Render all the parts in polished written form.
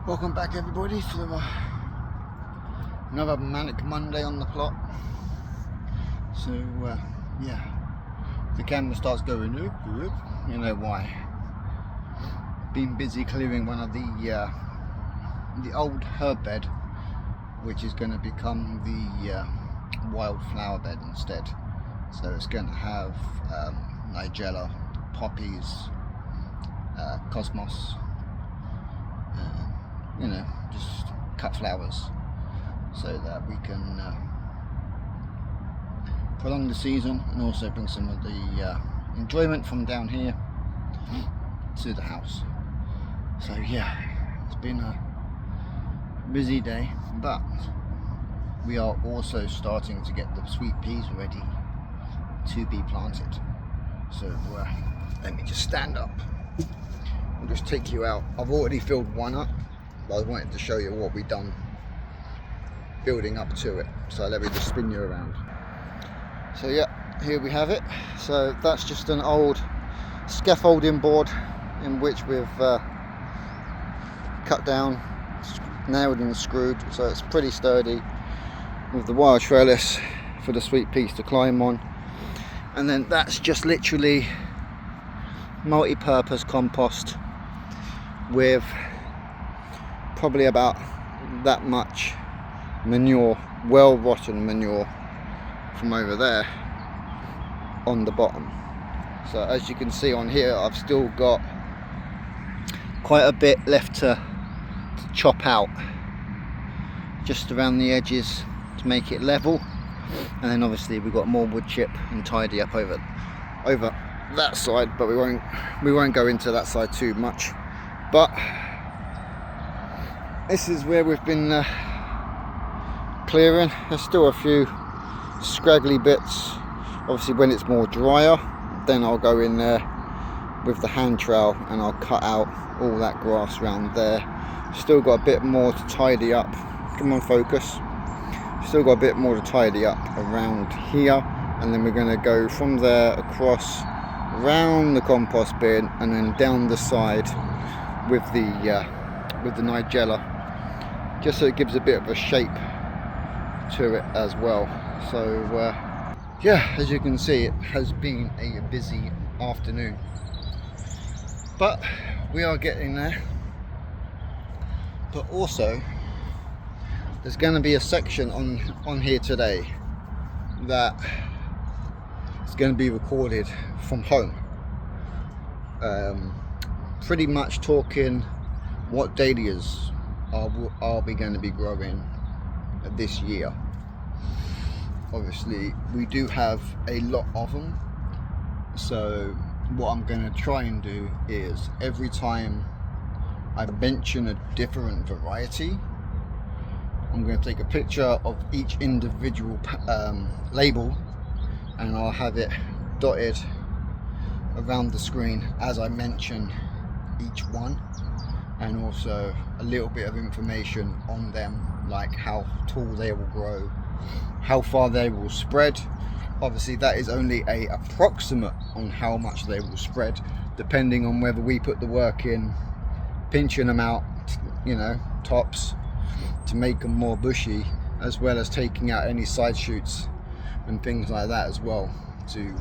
Welcome back everybody to another manic Monday on the plot. So yeah, the camera starts going oop, oop. You know why. Been busy clearing one of the old herb bed, which is going to become the wildflower bed instead. So it's going to have nigella, poppies, cosmos, you know, just cut flowers so that we can prolong the season and also bring some of the enjoyment from down here to the house. So yeah, it's been a busy day, but we are also starting to get the sweet peas ready to be planted. So let me just stand up. I'll just take you out. I've already filled one up, but I wanted to show you what we've done building up to it. So let me just spin you around. So yeah, here we have it. So that's just an old scaffolding board in which we've cut down, nailed and screwed, so it's pretty sturdy, with the wire trellis for the sweet peas to climb on. And then that's just literally multi-purpose compost with probably about that much manure, well rotten manure from over there on the bottom. So as you can see on here, I've still got quite a bit left to chop out just around the edges to make it level, and then obviously we've got more wood chip and tidy up over that side, but we won't go into that side too much. But this is where we've been clearing. There's still a few scraggly bits. Obviously when it's more drier, then I'll go in there with the hand trowel and I'll cut out all that grass around there. Still got a bit more to tidy up. Come on, focus. Still got a bit more to tidy up around here, and then we're going to go from there across around the compost bin and then down the side with the nigella, just so it gives a bit of a shape to it as well. So yeah, as you can see, it has been a busy afternoon, but we are getting there. But also there's going to be a section on here today that is going to be recorded from home, pretty much talking what dahlias are we going to be growing this year. Obviously we do have a lot of them, so what I'm going to try and do is every time I mention a different variety, I'm going to take a picture of each individual label, and I'll have it dotted around the screen as I mention each one, and also a little bit of information on them, like how tall they will grow, how far they will spread. Obviously that is only a approximate on how much they will spread, depending on whether we put the work in pinching them out, you know, tops to make them more bushy, as well as taking out any side shoots and things like that as well, to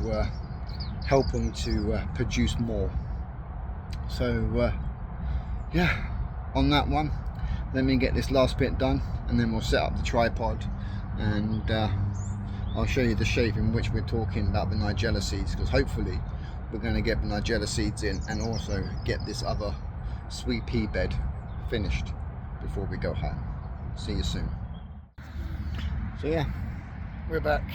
help them to produce more. So yeah, on that one, let me get this last bit done and then we'll set up the tripod, and I'll show you the shape in which we're talking about the nigella seeds, because hopefully we're going to get the nigella seeds in and also get this other sweet pea bed finished before we go home. See you soon. So yeah, we're back.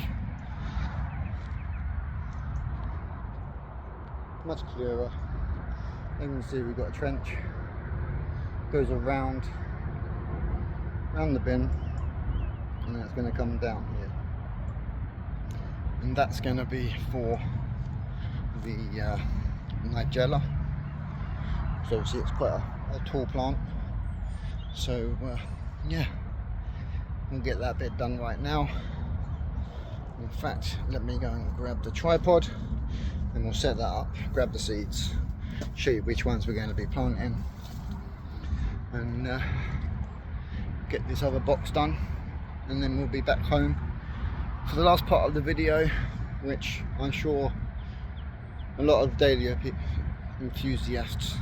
Much clearer. You can see we've got a trench, goes around the bin, and then it's going to come down here, and that's going to be for the nigella. So obviously it's quite a tall plant, so yeah, we'll get that bit done right now. In fact, let me go and grab the tripod and we'll set that up, grab the seeds, show you which ones we're going to be planting, and get this other box done, and then we'll be back home for the last part of the video, which I'm sure a lot of Dahlia enthusiasts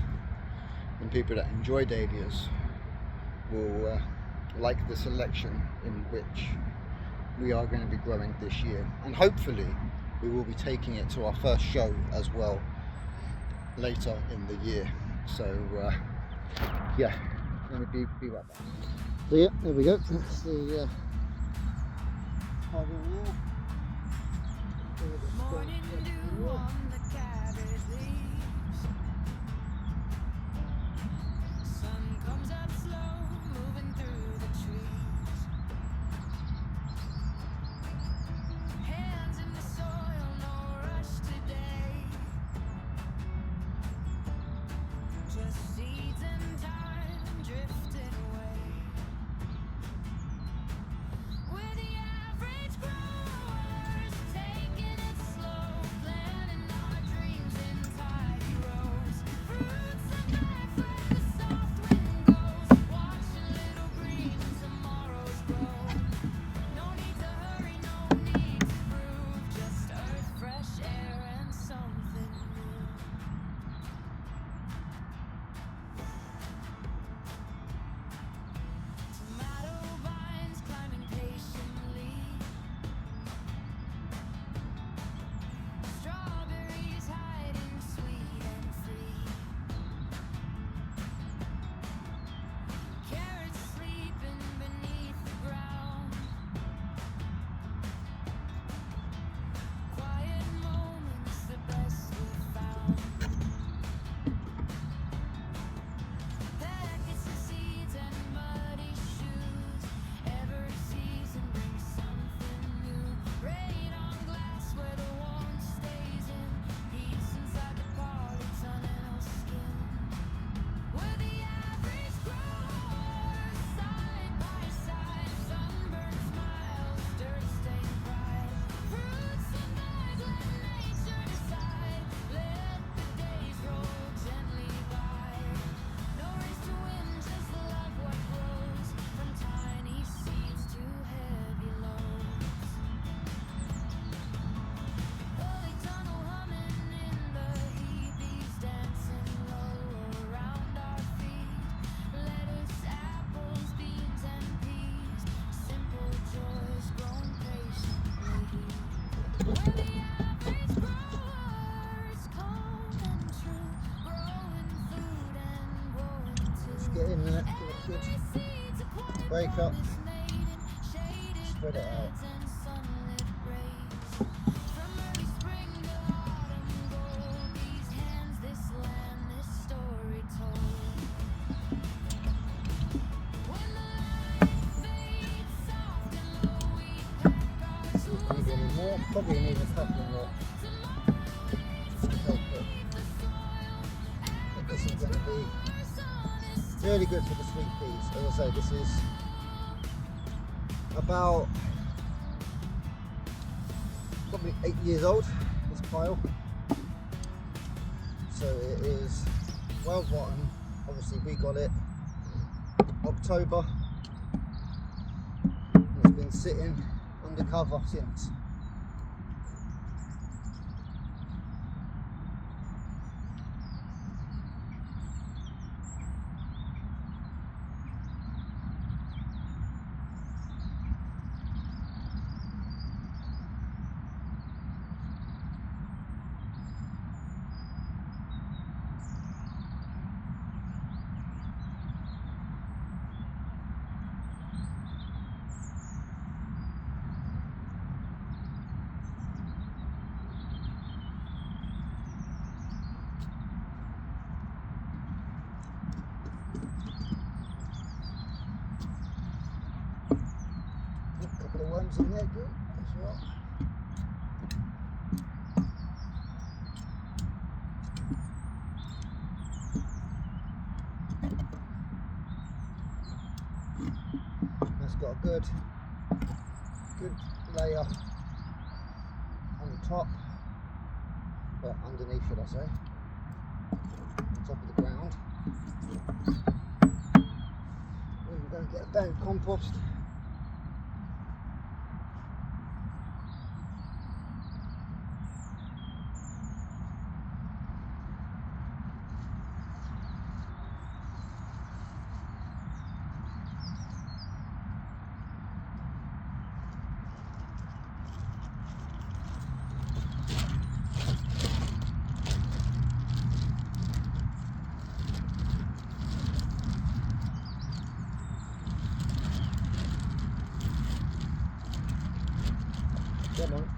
and people that enjoy Dahlias will like the selection in which we are going to be growing this year, and hopefully we will be taking it to our first show as well later in the year. So yeah, let me be right back. So yeah, there we go. That's the harbour wall. Morning dew on the cabbage leaves. Sun comes up slow, moving through the trees. Hands in the soil, no rush today. Just seeds and time drifting away. We're the average growers, taking it slow, planting our dreams in tidy rows. Roots are back where the soft wind goes, watching little green tomorrows grow. No need to hurry, no need to prove, just earth, fresh air, and something new. Tomato vines climbing patiently. Strawberries hiding sweet and free. Carrots sleeping beneath the ground. Quiet moments, the best we've found. Packets of seeds and muddy shoes. Every season brings something new. Rain on glass where the warmth stays in. Peace inside the polytunnel skin. We're the average growers, side by side. Sunburned smiles, dirt-stained pride. Fruits survive, let nature decide. Let the days roll gently by. No race to win, just love what grows. From tiny seeds to heavy loads. Polytunnel humming in the heat. Bees dancing low around our feet. Lettuce, apples, beans, and peas. Simple joys grown patiently. We're the average growers, cold and true. Growing food and growing too. Let's get in there, give it a good break up, spread it out. From early spring to autumn gold, these hands, this land, this story told. When the light fades soft and low, we pack our tools Need any more? Probably need a couple more. Help it. But this is going to be really good for the sweet peas. As I say, this is about probably 8 years old, this pile. So it is well rotten. Obviously we got it October, and it's been sitting undercover since. Worms in there, good as well. That's got a good layer on top, well, underneath, should I say, on top of the ground. bag of compost. Come on.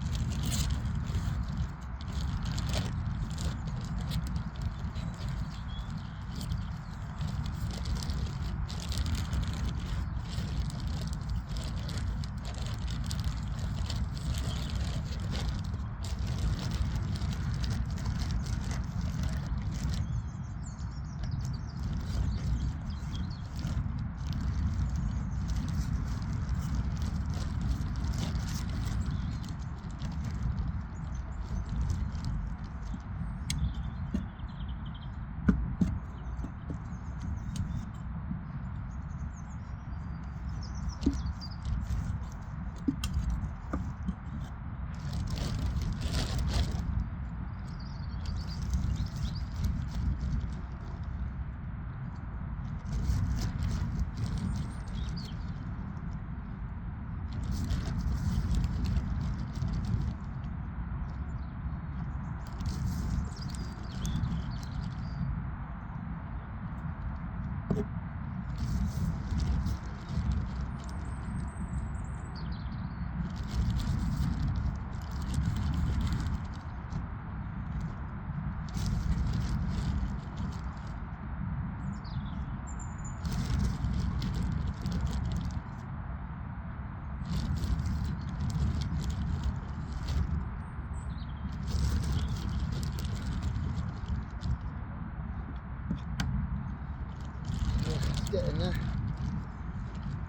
Getting there.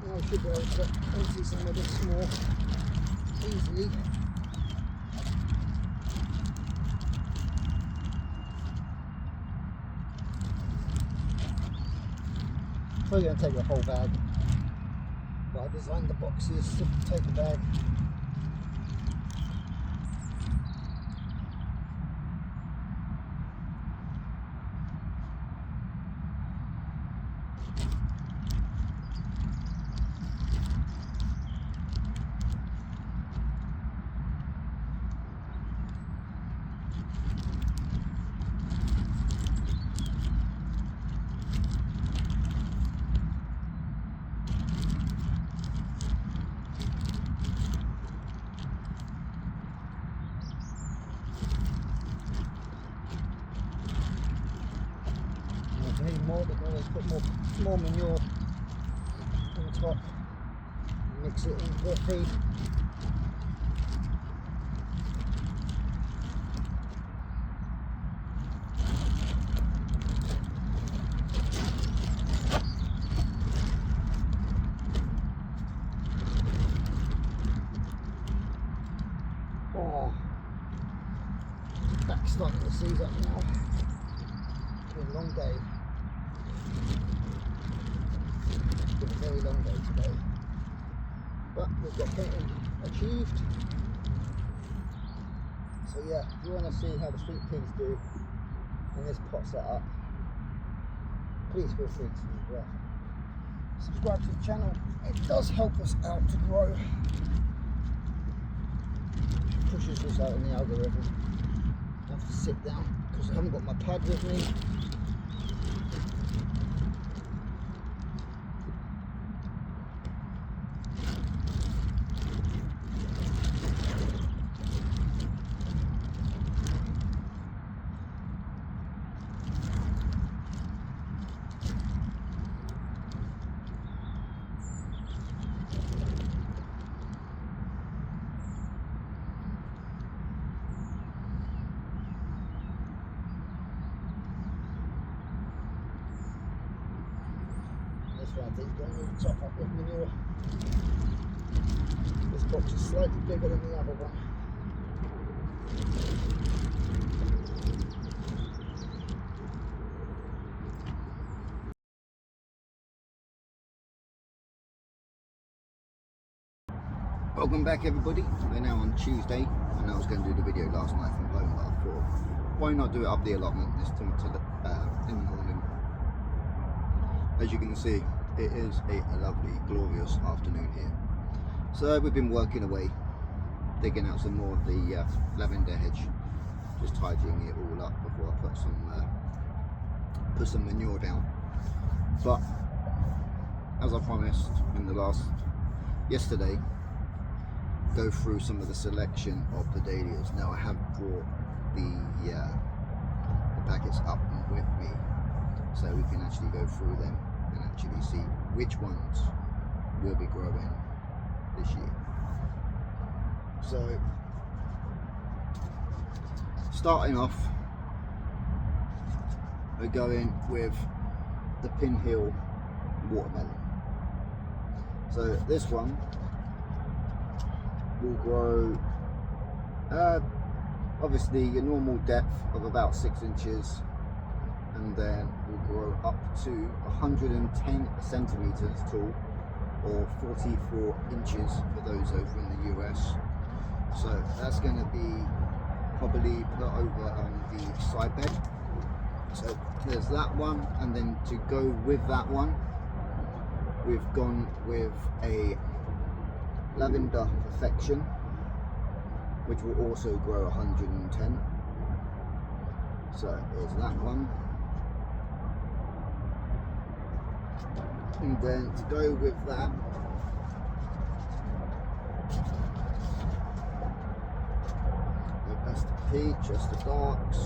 Now I should be able to empty some of this more easily. Probably going to take the whole bag, but I designed the boxes to take a bag. Need more, but always put more manure on top, mix it into the feed. Oh, back's starting to seize up now. It's been a long day. It's been a very long day today, but we've got plenty achieved. So yeah, if you want to see how the sweet peas do in this pot setup, please feel free to subscribe to the channel. It does help us out to grow. It pushes us out in the algorithm. I have to sit down because I haven't got my pad with me. I think going to top up with manure. This box is slightly bigger than the other one. Welcome back everybody. We're now on Tuesday, and I was going to do the video last night from home, but I thought, why not do it up the allotment this time in the morning. As you can see, it is a lovely, glorious afternoon here. So we've been working away, digging out some more of the lavender hedge, just tidying it all up before I put some manure down. But as I promised in the yesterday, go through some of the selection of the dahlias. Now I have brought the packets up with me, so we can actually go through them and actually see which ones will be growing this year. So starting off, we're going with the Pinhill watermelon. So this one will grow obviously your normal depth of about 6 inches, and then will grow up to 110 centimeters tall, or 44 inches for those over in the US. So that's going to be probably put over on the side bed. So there's that one, and then to go with that one, we've gone with a Lavender Perfection, which will also grow 110. So here's that one. And then to go with that, that's the peach, that's the darks.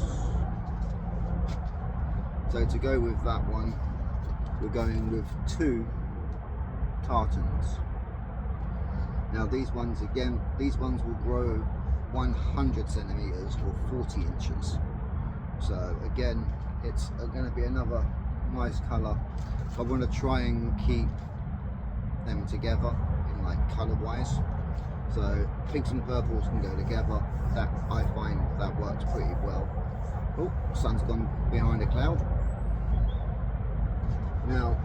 So to go with that one, we're going with 2 tartans. Now these ones will grow 100 centimeters or 40 inches. So again, it's going to be another nice color. I want to try and keep them together in like color wise. So pinks and purples can go together. That I find that works pretty well. Oh, sun's gone behind a cloud. Now,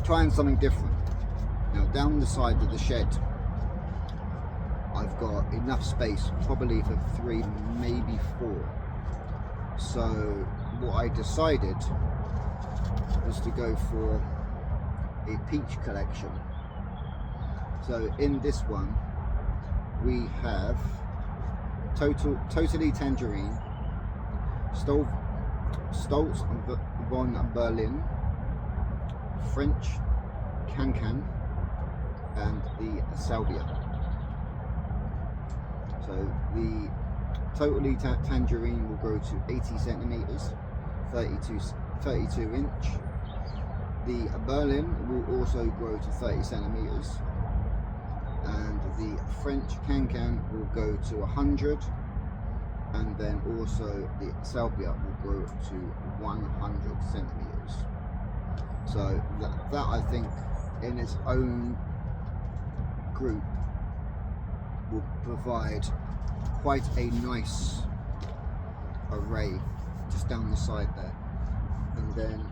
trying something different. Now down the side of the shed, I've got enough space probably for 3, maybe 4. So what I decided was to go for a peach collection. So in this one we have Totally Tangerine, Stolz von Berlin, French Cancan, and the Salvia. So the Totally Tangerine will grow to 80 centimeters, 32 inch. The Berlin will also grow to 30 centimeters, and the French Cancan will go to 100, and then also the Salvia will grow to 100 centimeters. So that I think in its own group will provide quite a nice array just down the side there. And then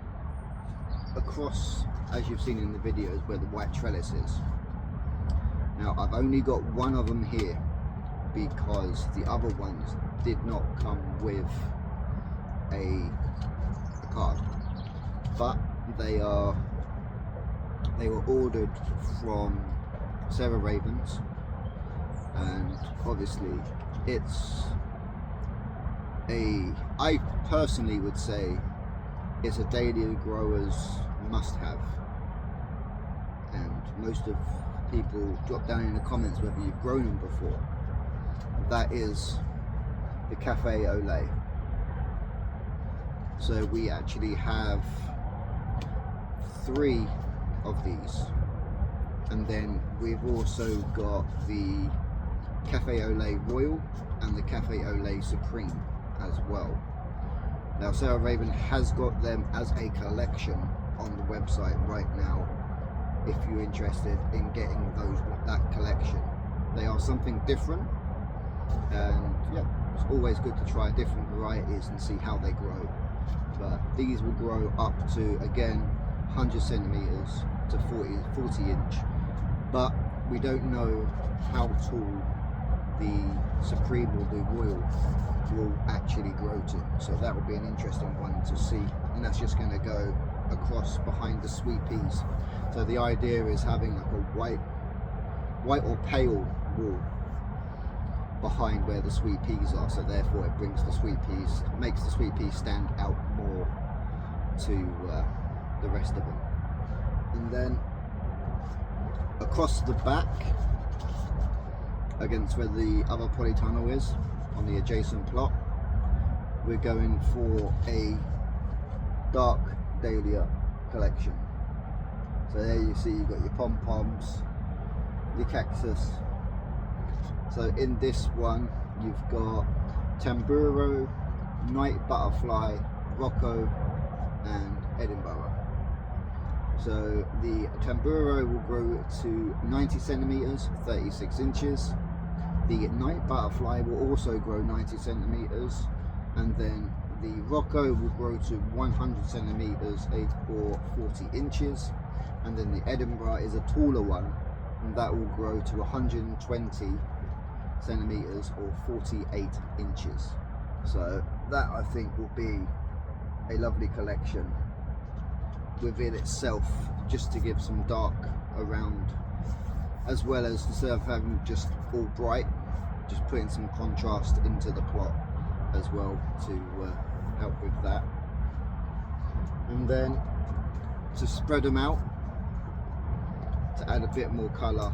across, as you've seen in the videos, where the white trellis is. Now I've only got one of them here because the other ones did not come with a card, but they were ordered from Sarah Ravens, and obviously I personally would say it's a dahlia growers must have, and most of people drop down in the comments whether you've grown them before. That is the Cafe au Lait. So we actually have 3 of these, and then we've also got the Cafe au Lait Royal and the Cafe au Lait Supreme as well. Now Sarah Raven has got them as a collection on the website right now if you're interested in getting that collection. They are something different, and yeah, it's always good to try different varieties and see how they grow. But these will grow up to, again, 100 centimeters to 40 inch. But we don't know how tall the Supreme or the Royal will actually grow to. So that will be an interesting one to see. And that's just going to go across behind the sweet peas. So the idea is having like a white or pale wall behind where the sweet peas are. So therefore it brings the sweet peas, makes the sweet peas stand out more to the rest of them. And then across the back, against where the other polytunnel is on the adjacent plot, we're going for a dark Dahlia collection. So there you see you've got your pom-poms, your cactus. So in this one you've got Tamburo, Night Butterfly, Rocco and Edinburgh. So the Tamburo will grow to 90 centimeters, 36 inches. The Night Butterfly will also grow 90 centimeters, and then the Rocco will grow to 100 centimeters or 40 inches, and then the Edinburgh is a taller one, and that will grow to 120 centimeters or 48 inches. So that I think will be a lovely collection within itself, just to give some dark around, as well as instead of having just all bright, just putting some contrast into the plot as well to help with that. And then to spread them out, to add a bit more colour.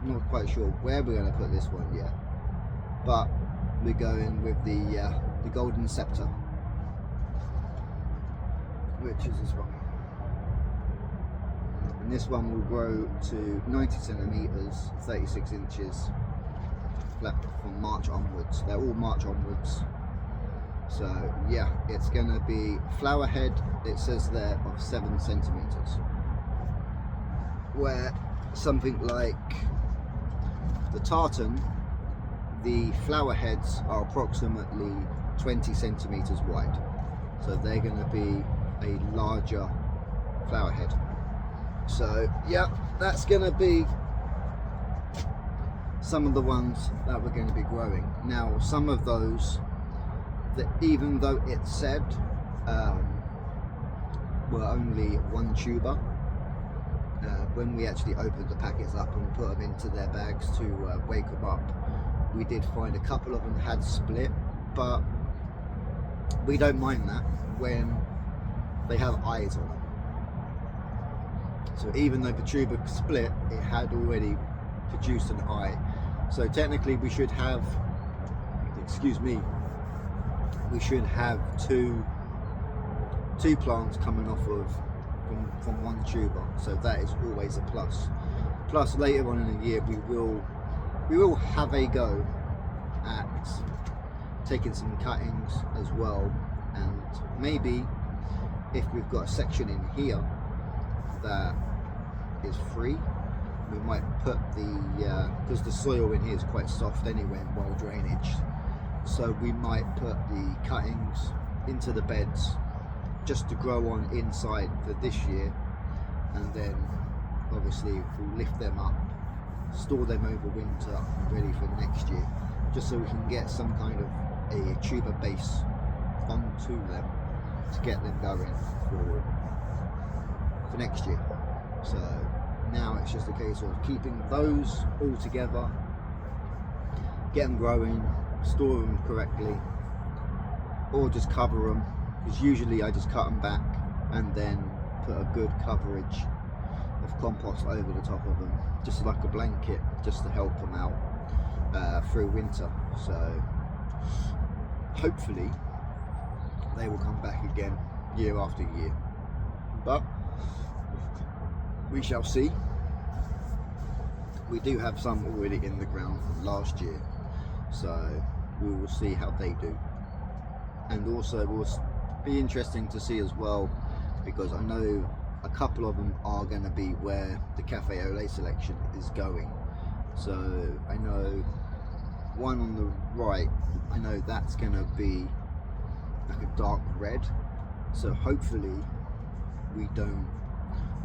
I'm not quite sure where we're going to put this one yet, but we're going with the Golden Scepter, which is this one. And this one will grow to 90 centimeters, 36 inches from March onwards. They're all March onwards. So yeah, it's going to be flower head, it says there, of 7 centimeters, where something like the tartan, the flower heads are approximately 20 centimeters wide. So they're going to be a larger flower head. So yeah, that's going to be some of the ones that we're going to be growing. Now some of those, that even though it said were only one tuber, when we actually opened the packets up and put them into their bags to wake them up, we did find a couple of them had split, but we don't mind that when they have eyes on them. So even though the tuber split, it had already produced an eye. So technically we should have, excuse me, we should have two plants coming off of from one tuber. So that is always a plus. Plus later on in the year we will have a go at taking some cuttings as well, and maybe if we've got a section in here that is free, we might put the because the soil in here is quite soft anyway and well drainaged, so we might put the cuttings into the beds just to grow on inside for this year, and then obviously we'll lift them up, store them over winter and ready for next year, just so we can get some kind of a tuber base onto them to get them going for next year. So now it's just a case of keeping those all together, get them growing, store them correctly, or just cover them, because usually I just cut them back and then put a good coverage of compost over the top of them, just like a blanket, just to help them out through winter. So hopefully they will come back again year after year, but we shall see. We do have some already in the ground from last year, so we will see how they do. And also it will be interesting to see as well, because I know a couple of them are going to be where the Cafe Olé selection is going. So I know one on the right, I know that's going to be like a dark red, so hopefully we don't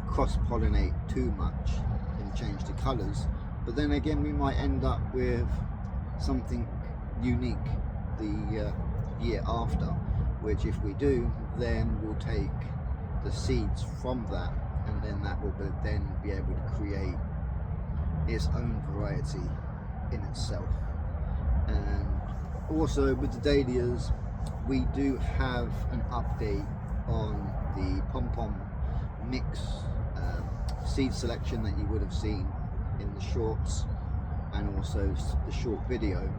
cross-pollinate too much and change the colours, but then again we might end up with something unique the year after, which if we do, then we'll take the seeds from that, and then that will then be able to create its own variety in itself. And also with the dahlias, we do have an update on the pom-pom mix seed selection that you would have seen in the shorts and also the short video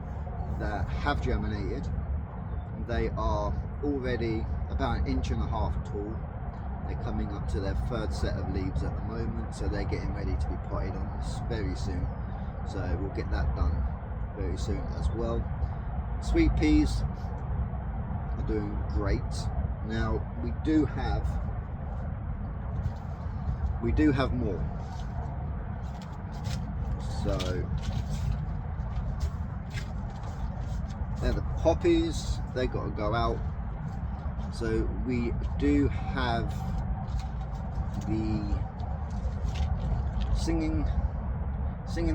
that have germinated. They are already about 1.5 inches tall. They're coming up to their third set of leaves at the moment, so they're getting ready to be potted on very soon. So we'll get that done very soon as well. Sweet peas are doing great. Now we do have more. So they're the poppies, they got to go out. So we do have the singing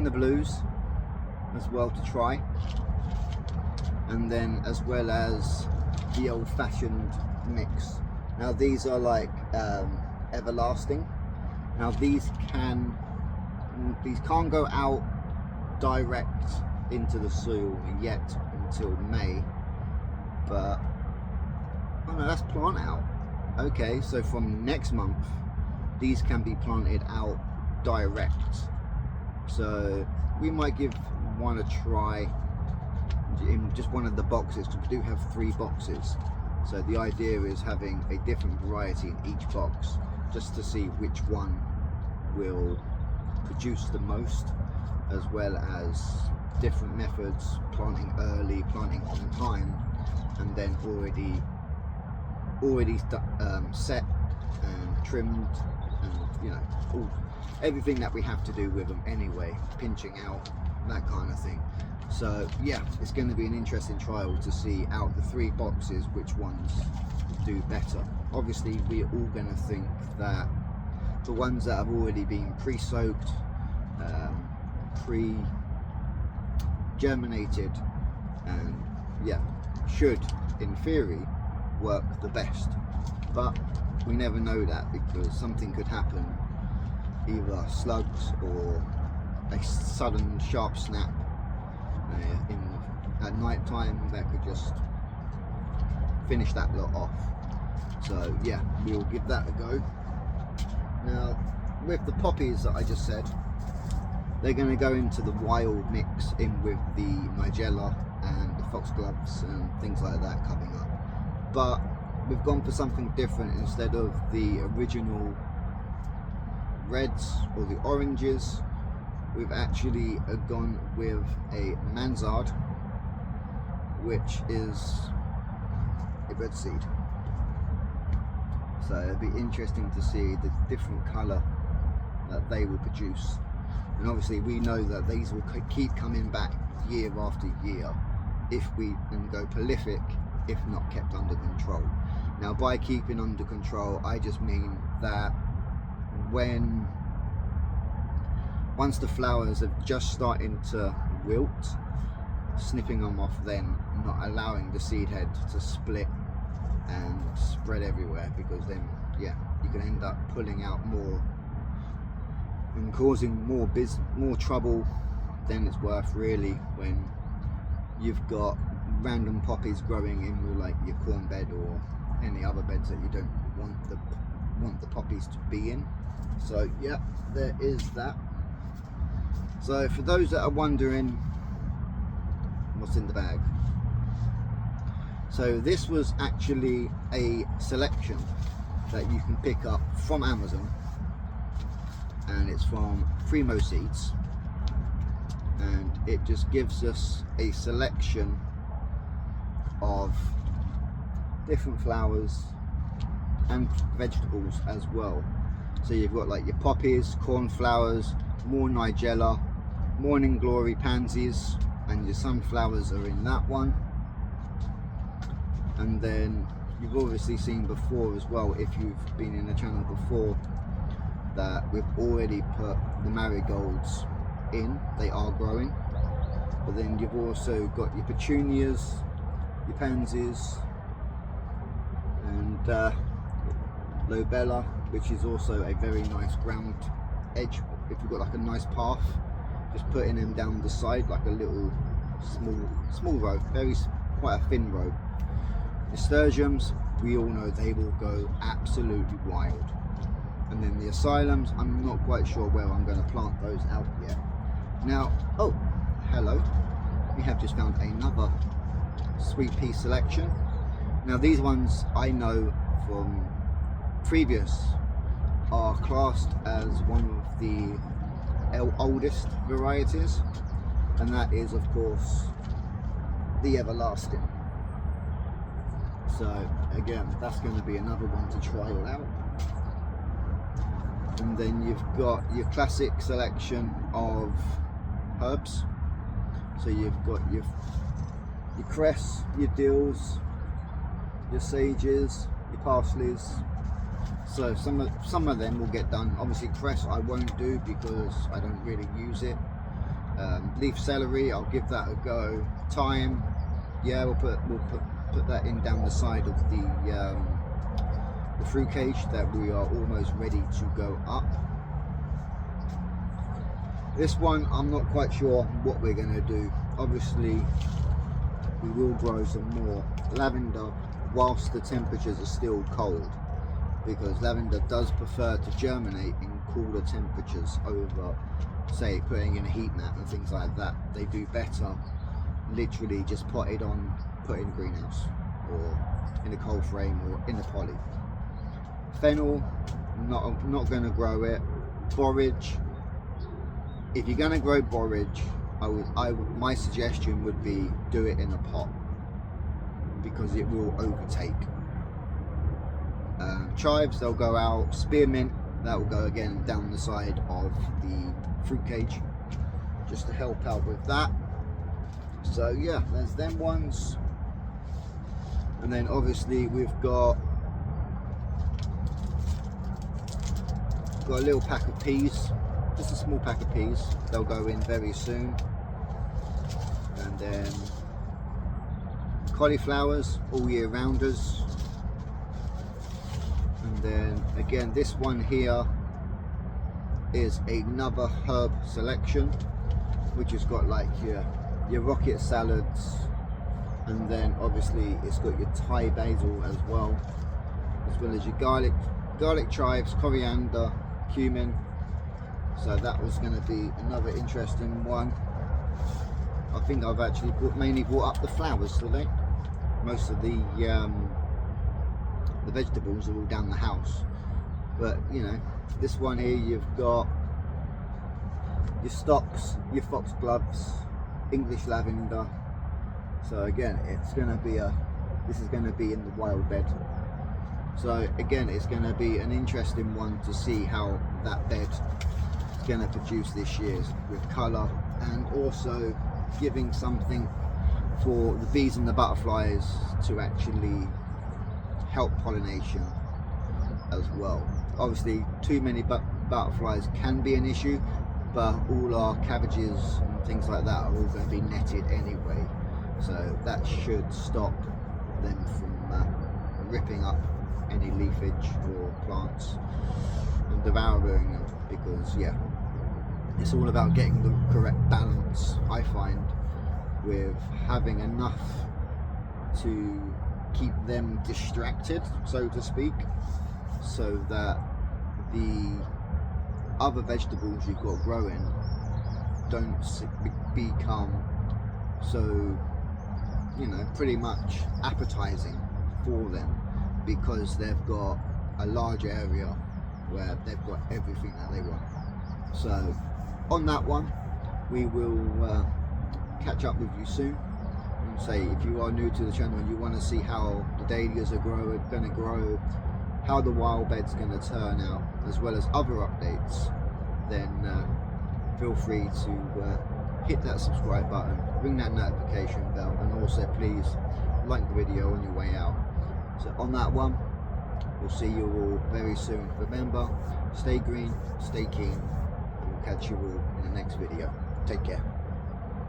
the blues as well to try, and then as well as the old-fashioned mix. Now these are like everlasting. Now these can't go out direct into the soil yet until May, but oh no, that's plant out. Okay, so from next month these can be planted out direct. So we might give one a try in just one of the boxes, because we do have 3 boxes. So the idea is having a different variety in each box, just to see which one will produce the most, as well as different methods, planting early, planting on time, and then already set and trimmed, and you know, everything that we have to do with them anyway, pinching out, that kind of thing. So yeah, it's going to be an interesting trial to see out the 3 boxes which ones do better. Obviously we're all going to think that the ones that have already been pre-soaked, pre-germinated, and yeah, should in theory work the best, but we never know that, because something could happen, either slugs or a sudden sharp snap at night time that could just finish that lot off. So yeah, we'll give that a go. Now with the poppies that I just said, they're going to go into the wild mix in with the nigella and the foxgloves and things like that coming up, but we've gone for something different. Instead of the original reds or the oranges, we've actually gone with a mansard, which is a red seed. So it'll be interesting to see the different colour that they will produce. And obviously we know that these will keep coming back year after year if we can go prolific, if not kept under control. Now by keeping under control, I just mean that once the flowers are just starting to wilt, snipping them off then, not allowing the seed head to split and spread everywhere, because then yeah, you can end up pulling out more and causing more trouble than it's worth really, when you've got random poppies growing in with like your corn bed or any other beds that you don't want the poppies to be in. So yeah, there is that. So for those that are wondering what's in the bag, so this was actually a selection that you can pick up from Amazon, and it's from Primo Seeds, and it just gives us a selection of different flowers and vegetables as well. So you've got like your poppies, cornflowers, more nigella, morning glory pansies, and your sunflowers are in that one. And then you've obviously seen before as well, if you've been in the channel before, that we've already put the marigolds in, they are growing. But then you've also got your petunias, your pansies, and lobella, which is also a very nice ground edge. If you've got like a nice path, just putting them down the side like a little small row, quite a thin row. Nasturtiums, we all know they will go absolutely wild. And then the asylums, I'm not quite sure where I'm going to plant those out yet. Now, oh, hello, we have just found another sweet pea selection. Now these ones I know from previous are classed as one of the oldest varieties, and that is of course the everlasting. So again, that's going to be another one to trial out. And then you've got your classic selection of herbs. So you've got your cress, your dills, your sages, your parsleys. So some of them will get done. Obviously cress I won't do because I don't really use it. Leaf celery, I'll give that a go. Thyme, yeah, we'll put that in down the side of the fruit cage that we are almost ready to go up. This one I'm not quite sure what we're going to do. Obviously we will grow some more lavender whilst the temperatures are still cold, because lavender does prefer to germinate in cooler temperatures over, say, putting in a heat mat and things like that. They do better literally just potted on, put in a greenhouse or in a cold frame or in a poly. Fennel, not going to grow it. Borage, if you're going to grow borage, my suggestion would be do it in a pot, because it will overtake. Chives, they'll go out. Spearmint, that will go again down the side of the fruit cage, just to help out with that. So yeah, there's them ones. And then obviously we've got a little pack of peas, just a small pack of peas. They'll go in very soon. And then cauliflowers, all year rounders. And then again, this one here is another herb selection, which has got like your rocket salads, and then obviously it's got your Thai basil as well as your garlic chives, coriander, cumin. So that was going to be another interesting one. I think I've actually mainly brought up the flowers today. Most of the vegetables are all down the house, but you know, this one here, you've got your stocks, your foxgloves, English lavender. So again, this is going to be in the wild bed. So again, it's going to be an interesting one to see how that bed is going to produce this year with colour, and also giving something for the bees and the butterflies to actually help pollination as well. Obviously too many butterflies can be an issue, but all our cabbages and things like that are all going to be netted anyway, so that should stop them from ripping up any leafage or plants and devouring them. Because yeah, it's all about getting the correct balance, I find, with having enough to keep them distracted, so to speak, so that the other vegetables you've got growing don't become so, you know, pretty much appetizing for them, because they've got a large area where they've got everything that they want. So on that one, we will catch up with you soon. And say, if you are new to the channel and you want to see how the dahlias are going to grow, how the wild bed's going to turn out, as well as other updates, then feel free to hit that subscribe button, ring that notification bell, and also please like the video on your way out. So on that one, we'll see you all very soon. Remember, stay green, stay keen, and we'll catch you all in the next video. Take care.